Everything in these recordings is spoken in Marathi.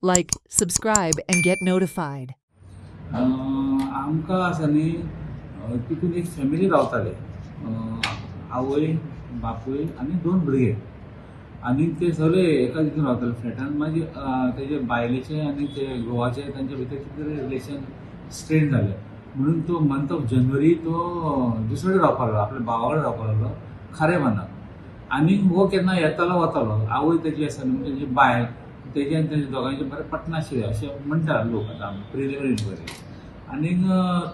Like, subscribe, and get notified. आमकां आसा न्ही तितून एक फॅमिली रावताले आवय बापूय आनी 2 भुरगे आनी ते सगळे एका हितून रावताले फ्लॅटान. मागीर तेजे बायलेचे आनी ते घोवाचे तांचे भितर कितें तरी रिलेशन स्ट्रेन जालें म्हणून तो मंथ ऑफ जनवरी तो दुसरे कडेन रावपाक लागलो, आपल्या भावा कडेन रावपाक लागलो खारेबांदाक. आनी हो केन्ना येतालो वतालो. आवय तेजी आसा न्ही तेजी बायल तेजे आनी तेजे दोगांयचे बरें पटनाशिल्लें अशें म्हणटा लोक आतां प्रिलिमिनरी इन्क्वायरी. आनीक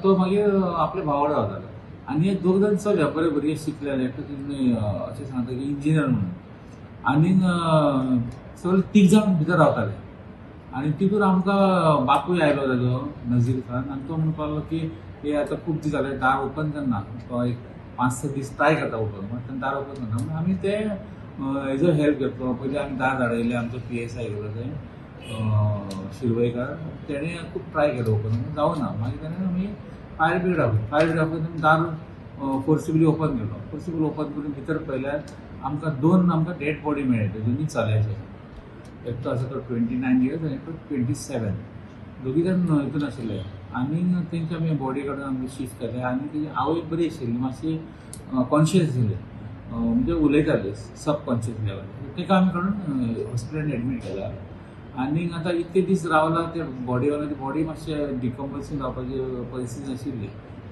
तो मागीर आपल्या भावा कडेन रावतालो. आनी हे दोग जाण चले बरे भुरगे शिकलेले. एकटो तितून अशें सांगता की इंजिनियर म्हणून. आनीक सगळे 3 जाण भितर रावताले. आनी तितून आमकां बापूय आयलो तेजो नजीर खान आनी तो म्हणपाक लागलो की हे आतां खूब दीस जाले दार ओपन करना. तो एक 5-6 दीस ट्राय करता ओपन पण दार ओपन करना म्हणून आमी ते हेजो हेल्प घेतलो. पयलीं आमी दार धाडयले आमचो PSI गेलो थंय शिरवयकार. तेणें खूब ट्राय केलो ओपन पूण जावना. मागीर ताणें आमी फायर ब्रिगेड आपयलो. दार फोर्सिबली ओपन केलो. फोर्सिबली ओपन करून भितर पळयल्यार आमकां 2 डेड बॉडी मेळ्ळे दोनी चल्याचे. एकटो आसा तो 29 इयर्स आनी एकटो 27. दोगी जाण हितून आशिल्ले. आनीक तेंची आमी बॉडी काडून आमी शिफ्ट केले. आनी तेजी आवय बरी आशिल्ली, मातशी कॉन्शियस आशिल्ली, म्हणजे उलयताली सबकॉन्शियस लेवल. तेका आमी काडून हॉस्पिटलान एडमीट केला. आनीक आतां इतके दीस रावला ते बॉडीवाल्याची बॉडी मातशें डिकम्पोजीशन जावपाची परिस्थिती आशिल्ली.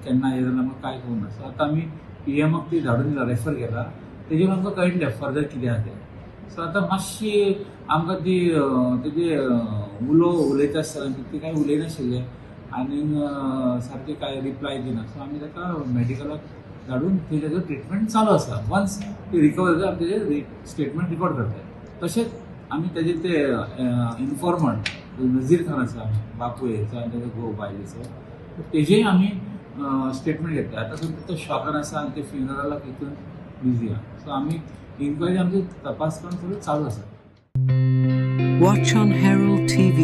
केन्ना हे जाल्यार आमकां कांय कळूंक ना. सो आतां आमी PMक ती धाडून दिला, रेफर केला. तेजेर आमकां कळटलें फर्दर कितें आहा तें. सो आतां मातशी आमकां ती तेजे उलयता आसतना ती कांय उलयनाशिल्लें आनीक सारकें कांय रिप्लाय दिना. सो आमी ताका मेडिकलाक धाडून तेजो ट्रिटमेंट चालू आसा. वन्स ती रिकवर जाता आमी तेजें स्टेटमेंट रिकॉर्ड करता. तशेंच आमी तेजे ते इन्फॉर्मंट नजीर खान आसा बापूयेचो आनी तेजो घोव बायलेचो, तेजेय आमी स्टेटमेंट घेतले. आतां तो शॉकान आसा आनी ते फ्युनरलाक हितून बिजी आहा. सो आमी इन्क्वायरी आमची तपास करून सगळें चालू आसा. Watch on Herald TV.